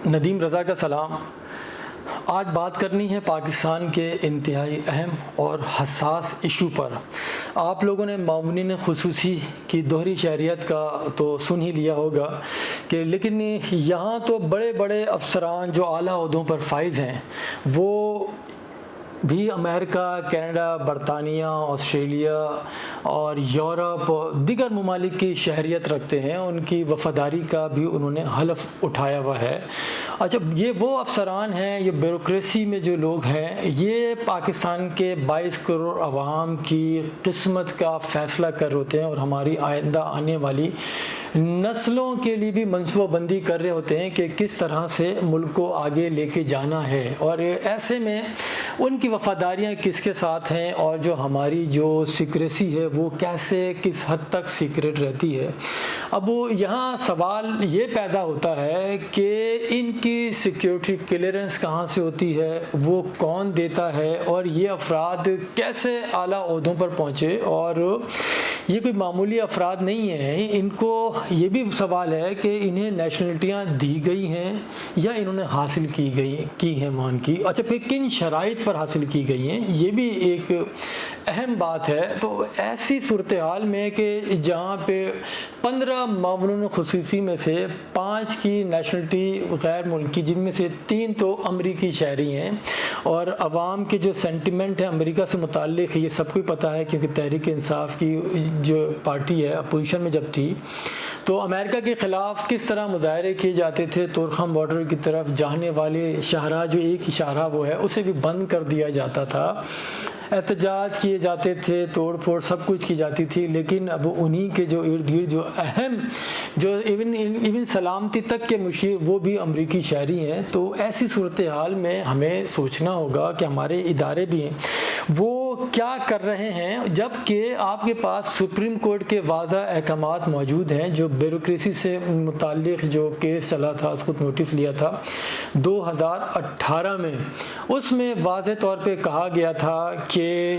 ندیم رضا کا سلام۔ آج بات کرنی ہے پاکستان کے انتہائی اہم اور حساس ایشو پر۔ آپ لوگوں نے معاونین خصوصی کی دوہری شہریت کا تو سن ہی لیا ہوگا کہ لیکن یہاں تو بڑے بڑے افسران جو اعلیٰ عہدوں پر فائز ہیں وہ بھی امریکہ، کینیڈا، برطانیہ، آسٹریلیا اور یورپ اور دیگر ممالک کی شہریت رکھتے ہیں۔ ان کی وفاداری کا بھی انہوں نے حلف اٹھایا ہوا ہے۔ اچھا، یہ وہ افسران ہیں، یہ بیوروکریسی میں جو لوگ ہیں، یہ پاکستان کے 22 کروڑ عوام کی قسمت کا فیصلہ کر ہوتے ہیں اور ہماری آئندہ آنے والی نسلوں کے لیے بھی منصوبہ بندی کر رہے ہوتے ہیں کہ کس طرح سے ملک کو آگے لے کے جانا ہے، اور ایسے میں ان کی وفاداریاں کس کے ساتھ ہیں اور جو ہماری جو سیکریسی ہے وہ کیسے کس حد تک سیکریٹ رہتی ہے۔ اب یہاں سوال یہ پیدا ہوتا ہے کہ ان کی سیکیورٹی کلیئرنس کہاں سے ہوتی ہے، وہ کون دیتا ہے، اور یہ افراد کیسے اعلیٰ عہدوں پر پہنچے، اور یہ کوئی معمولی افراد نہیں ہیں۔ ان کو یہ بھی سوال ہے کہ انہیں نیشنلٹیاں دی گئی ہیں یا انہوں نے حاصل کی ہیں مان کی، اچھا پھر کن شرائط پر حاصل کی گئی ہیں، یہ بھی ایک اہم بات ہے۔ تو ایسی صورتحال میں کہ جہاں پہ 15 معاونین خصوصی میں سے 5 کی نیشنلٹی غیر ملکی، جن میں سے 3 تو امریکی شہری ہیں، اور عوام کے جو سینٹیمنٹ ہے امریکہ سے متعلق یہ سب کو پتہ ہے، کیونکہ تحریک انصاف کی جو پارٹی ہے اپوزیشن میں جب تھی تو امریکہ کے خلاف کس طرح مظاہرے کیے جاتے تھے، تورخم بارڈر کی طرف جانے والے شاہراہ، جو ایک ہی شاہراہ وہ ہے، اسے بھی بند کر دیا جاتا تھا، احتجاج کیے جاتے تھے، توڑ پھوڑ سب کچھ کی جاتی تھی، لیکن اب انہی کے جو ارد گرد جو اہم جو ایون سلامتی تک کے مشیر وہ بھی امریکی شہری ہیں۔ تو ایسی صورتحال میں ہمیں سوچنا ہوگا کہ ہمارے ادارے بھی ہیں وہ کیا کر رہے ہیں، جب کہ آپ کے پاس سپریم کورٹ کے واضح احکامات موجود ہیں۔ جو بیوروکریسی سے متعلق جو کیس چلا تھا، اس کو نوٹس لیا تھا 2018 میں، اس میں واضح طور پہ کہا گیا تھا کہ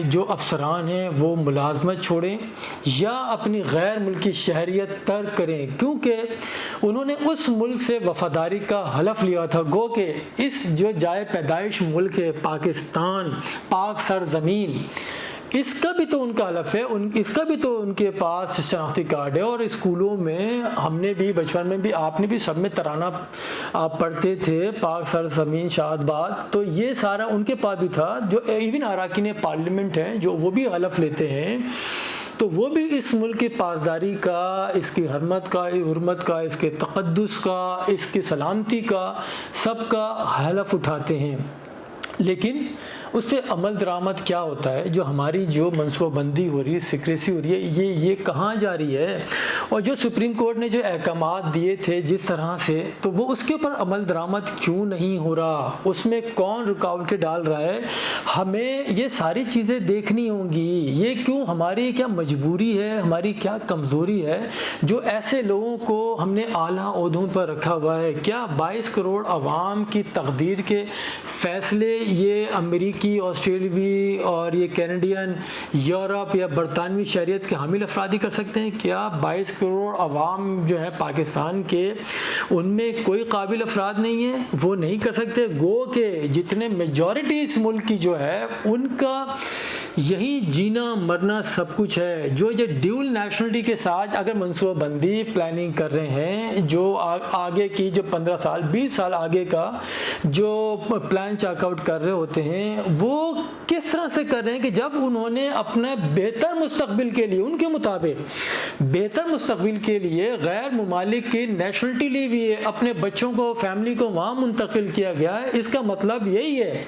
جو افسران ہیں وہ ملازمت چھوڑیں یا اپنی غیر ملکی شہریت ترک کریں، کیونکہ انہوں نے اس ملک سے وفاداری کا حلف لیا تھا۔ گو کہ اس جو جائے پیدائش ملک ہے پاکستان، پاک سرزمین، اس کا بھی تو ان کا حلف ہے، اس کا بھی تو ان کے پاس شناختی کارڈ ہے۔ اور اسکولوں میں ہم نے بھی بچپن میں بھی، آپ نے بھی سب میں ترانہ آپ پڑھتے تھے، پاک سرزمین شاد باد، تو یہ سارا ان کے پاس بھی تھا۔ جو ایون اراکین پارلیمنٹ ہیں جو وہ بھی حلف لیتے ہیں، تو وہ بھی اس ملک کی پاسداری کا، اس کی حرمت کا، اس کے تقدس کا، اس کی سلامتی کا، سب کا حلف اٹھاتے ہیں۔ لیکن اس پہ عمل درآمد کیا ہوتا ہے؟ جو ہماری جو منصوبہ بندی ہو رہی ہے، سیکریسی ہو رہی ہے، یہ کہاں جا رہی ہے؟ اور جو سپریم کورٹ نے جو احکامات دیے تھے جس طرح سے، تو وہ اس کے اوپر عمل درآمد کیوں نہیں ہو رہا؟ اس میں کون رکاوٹیں ڈال رہا ہے؟ ہمیں یہ ساری چیزیں دیکھنی ہوں گی۔ یہ کیوں، ہماری کیا مجبوری ہے، ہماری کیا کمزوری ہے جو ایسے لوگوں کو ہم نے اعلیٰ عہدوں پر رکھا ہوا ہے؟ کیا 22 کروڑ عوام کی تقدیر کے فیصلے یہ امریکی، آسٹریلوی اور یہ کینیڈین، یورپ یا برطانوی شہریت کے حامل افراد ہی کر سکتے ہیں؟ کیا 22 کروڑ عوام جو ہے پاکستان کے، ان میں کوئی قابل افراد نہیں ہے؟ وہ نہیں کر سکتے؟ گو کہ جتنے میجورٹی اس ملک کی جو ہے ان کا یہی جینا مرنا سب کچھ ہے۔ جو یہ ڈیول نیشنلٹی کے ساتھ اگر منصوبہ بندی پلاننگ کر رہے ہیں، جو آگے کی جو 15 سال 20 سال آگے کا جو پلان چیک آؤٹ کر رہے ہوتے ہیں، وہ کس طرح سے کر رہے ہیں کہ جب انہوں نے اپنے بہتر مستقبل کے لیے، ان کے مطابق بہتر مستقبل کے لیے غیر ممالک کی نیشنلٹی لی ہوئی ہے، اپنے بچوں کو، فیملی کو وہاں منتقل کیا گیا ہے، اس کا مطلب یہی ہے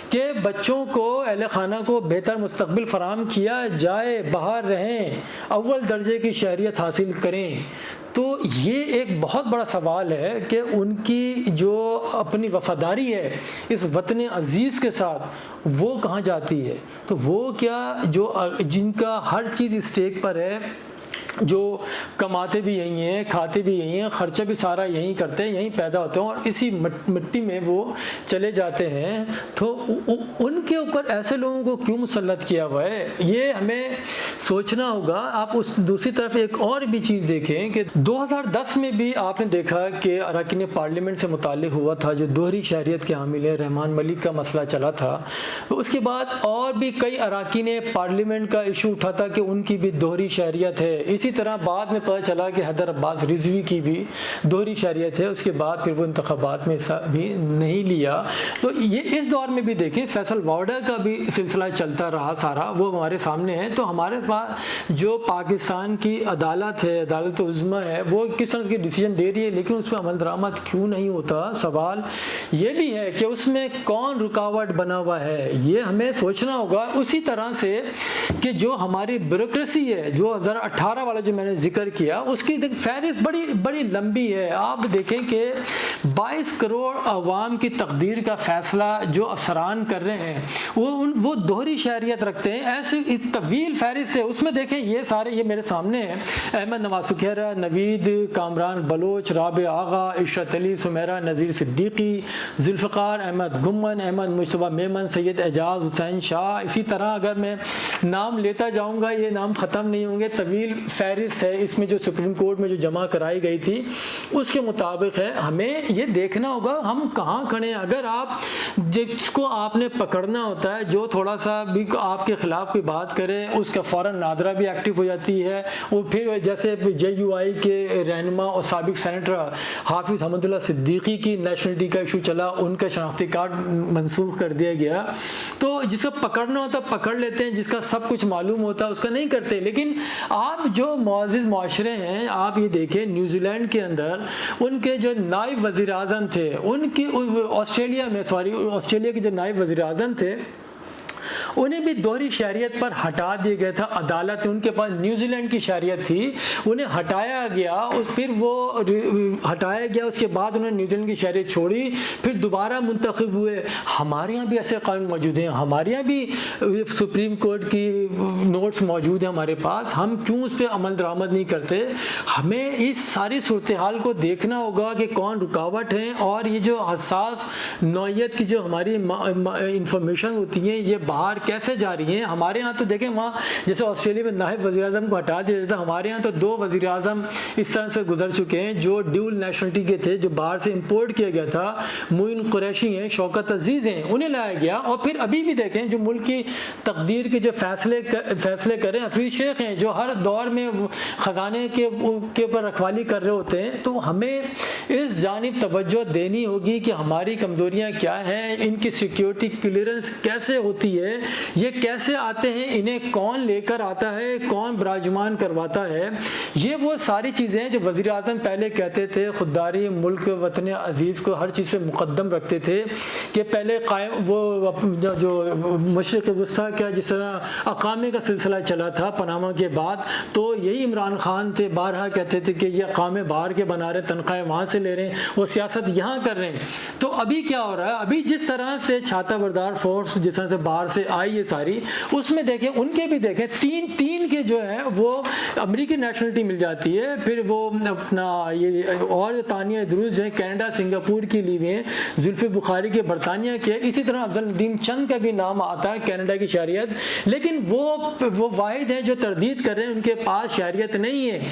کہ بچوں کو، اہل خانہ کو بہتر مستقبل فراہم کیا جائے، باہر رہیں، اول درجے کی شہریت حاصل کریں۔ تو یہ ایک بہت بڑا سوال ہے کہ ان کی جو اپنی وفاداری ہے اس وطن عزیز کے ساتھ، وہ کہاں جاتی ہے؟ تو وہ کیا جو جن کا ہر چیز اسٹیک پر ہے، جو کماتے بھی یہیں ہیں، کھاتے بھی یہیں ہیں، خرچہ بھی سارا یہیں کرتے ہیں، یہیں پیدا ہوتے ہیں اور اسی مٹی میں وہ چلے جاتے ہیں، تو ان کے اوپر ایسے لوگوں کو کیوں مسلط کیا ہوا ہے؟ یہ ہمیں سوچنا ہوگا۔ آپ اس دوسری طرف ایک اور بھی چیز دیکھیں کہ 2010 میں بھی آپ نے دیکھا کہ اراکین پارلیمنٹ سے متعلق ہوا تھا، جو دوہری شہریت کے حامل ہے، رحمان ملک کا مسئلہ چلا تھا۔ اس کے بعد اور بھی کئی اراکین پارلیمنٹ کا ایشو اٹھا تھا کہ ان کی بھی دوہری شہریت ہے۔ اسی طرح بعد میں پتہ چلا کہ حیدر عباس رضوی کی بھی دوہری شہریت ہے، اس کے بعد پھر وہ انتخابات میں حصہ بھی نہیں لیا۔ تو یہ اس دور میں بھی دیکھیں فیصل واوڈا کا بھی سلسلہ چلتا رہا سارا، وہ ہمارے سامنے ہے۔ تو ہمارے پاس جو پاکستان کی عدالت ہے، عدالت عظمیٰ ہے، وہ کس طرح کی ڈیسیجن دے رہی ہے، لیکن اس پہ عمل درآمد کیوں نہیں ہوتا؟ سوال یہ بھی ہے کہ اس میں کون رکاوٹ بنا ہوا ہے، یہ ہمیں سوچنا ہوگا۔ اسی طرح سے کہ جو ہماری بیوروکریسی ہے، جو 2018 والا جو میں نے ذکر کیا، اس کی فہرست بڑی لمبی ہے۔ آپ دیکھیں کہ 22 کروڑ عوام کی تقدیر کا فیصلہ جو افسران کر رہے ہیں وہ دوہری شہریت رکھتے ہیں، ایسی طویل فہرست ہے۔ اس میں دیکھیں یہ سارے، یہ میرے سامنے ہیں، احمد نواز سکھیرا، نوید، کامران بلوچ، رابع آغا، عشرت علی، سمیرہ نذیر صدیقی، ذوالفقار احمد گمن، احمد مجتبیٰ میمن، سید اعجاز حسین شاہ۔ اسی طرح اگر میں نام لیتا جاؤں گا یہ نام ختم نہیں ہوں گے، طویل فہرست ہے۔ اس میں جو سپریم کورٹ میں جو جمع کرائی گئی تھی اس کے مطابق ہے۔ ہمیں یہ دیکھنا ہوگا ہم کہاں کھڑے ہیں۔ اگر آپ جس کو آپ نے پکڑنا ہوتا ہے، جو تھوڑا سا بھی آپ کے خلاف کوئی بات کرے، اس کا فوراً نادرہ بھی ایکٹیو ہو جاتی ہے۔ وہ پھر جیسے JUI کے رہنما اور سابق سینیٹر حافظ حمد اللہ صدیقی کی نیشنلٹی کا ایشو چلا، ان کا شناختی کارڈ منسوخ کر دیا گیا۔ تو جس کو پکڑنا ہوتا ہے پکڑ لیتے ہیں، جس کا سب کچھ معلوم ہوتا ہے اس کا نہیں کرتے۔ لیکن آپ جو معزز معاشرے ہیں، آپ یہ دیکھیں نیوزی لینڈ کے اندر ان کے جو نائب وزیر اعظم تھے، ان کی آسٹریلیا کے جو نائب وزیر اعظم تھے، انہیں بھی دوہری شہریت پر ہٹا دیا گیا تھا۔ عدالت، ان کے پاس نیوزی لینڈ کی شہریت تھی، انہیں ہٹایا گیا، پھر وہ ہٹایا گیا، اس کے بعد انہوں نے نیوزی لینڈ کی شہریت چھوڑی، پھر دوبارہ منتخب ہوئے۔ ہمارے یہاں بھی ایسے قانون موجود ہیں، ہمارے یہاں بھی سپریم کورٹ کی نوٹس موجود ہیں ہمارے پاس، ہم کیوں اس پہ عمل درآمد نہیں کرتے؟ ہمیں اس ساری صورتحال کو دیکھنا ہوگا کہ کون رکاوٹ ہیں، اور یہ جو حساس نوعیت کی جو ہماری انفارمیشن ہوتی ہیں یہ باہر کیسے جا رہی ہیں۔ ہمارے ہاں تو دیکھیں وہاں جیسے آسٹریلیا میں نائب وزیر اعظم کو ہٹا دیا جاتا، ہمارے ہاں تو 2 وزیر اعظم اس طرح سے گزر چکے ہیں جو ڈیول نیشنلٹی کے تھے، جو باہر سے امپورٹ کیا گیا تھا۔ معین قریشی ہیں، شوکت عزیز ہیں، انہیں لایا گیا۔ اور پھر ابھی بھی دیکھیں جو ملک کی تقدیر کے جو فیصلے کریں، حفیظ شیخ ہیں جو ہر دور میں خزانے کے اوپر رکھوالی کر رہے ہوتے ہیں۔ تو ہمیں اس جانب توجہ دینی ہوگی کہ ہماری کمزوریاں کیا ہیں، ان کی سیکیورٹی کلیئرنس کیسے ہوتی ہے، یہ کیسے آتے ہیں، انہیں کون لے کر آتا ہے، کون براجمان کرواتا ہے۔ یہ وہ ساری چیزیں ہیں جو وزیر اعظم پہلے کہتے تھے، خودداری ملک وطن عزیز کو ہر چیز پہ مقدم رکھتے تھے کہ پہلے قائم وہ جو مشرق وسطیٰ کا جس طرح اقامے کا سلسلہ چلا تھا پاناما کے بعد، تو یہی عمران خان تھے، بارہا کہتے تھے کہ یہ اقامے باہر کے بنا رہے، تنخواہیں وہاں سے لے رہے ہیں، وہ سیاست یہاں کر رہے ہیں۔ تو ابھی کیا ہو رہا ہے، ابھی جس طرح سے چھاتا بردار فورس جس طرح سے باہر سے آئی ہے ساری، اس میں دیکھیں ان کے بھی دیکھیں تین کے جو ہیں وہ امریکی نیشنلٹی مل جاتی ہے، پھر وہ اپنا یہ اور تانیہ دروز جو ہیں کینیڈا سنگاپور کی لی ہوئی ہیں، زلفی بخاری کے برطانیہ کے، اسی طرح عبدالندیم چند کا بھی نام آتا ہے کینیڈا کی شہریت، لیکن وہ واحد ہیں جو تردید کر رہے ہیں، ان کے پاس شہریت نہیں ہے،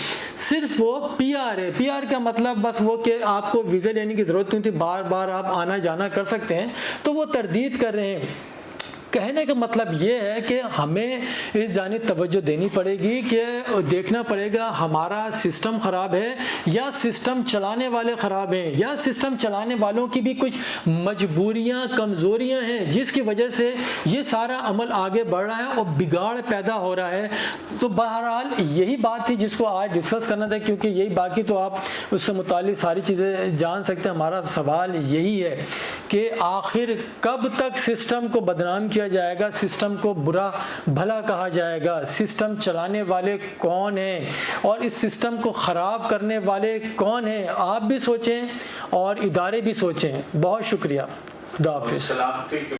صرف وہ PR ہے۔ PR کا مطلب بس وہ کہ آپ کو ویزا لینے کی ضرورت نہیں تھی، بار بار آپ آنا جانا کر سکتے ہیں، تو وہ تردید کر رہے ہیں۔ کہنے کا مطلب یہ ہے کہ ہمیں اس جانب توجہ دینی پڑے گی کہ دیکھنا پڑے گا ہمارا سسٹم خراب ہے یا سسٹم چلانے والے خراب ہیں، یا سسٹم چلانے والوں کی بھی کچھ مجبوریاں کمزوریاں ہیں جس کی وجہ سے یہ سارا عمل آگے بڑھ رہا ہے اور بگاڑ پیدا ہو رہا ہے۔ تو بہرحال یہی بات تھی جس کو آج ڈسکس کرنا تھا، کیونکہ یہی باقی تو آپ اس سے متعلق ساری چیزیں جان سکتے ہیں۔ ہمارا سوال یہی ہے کہ آخر کب تک سسٹم کو بدنام کیا جائے گا، سسٹم کو برا بھلا کہا جائے گا، سسٹم چلانے والے کون ہیں اور اس سسٹم کو خراب کرنے والے کون ہیں؟ آپ بھی سوچیں اور ادارے بھی سوچیں۔ بہت شکریہ، خدا حافظ۔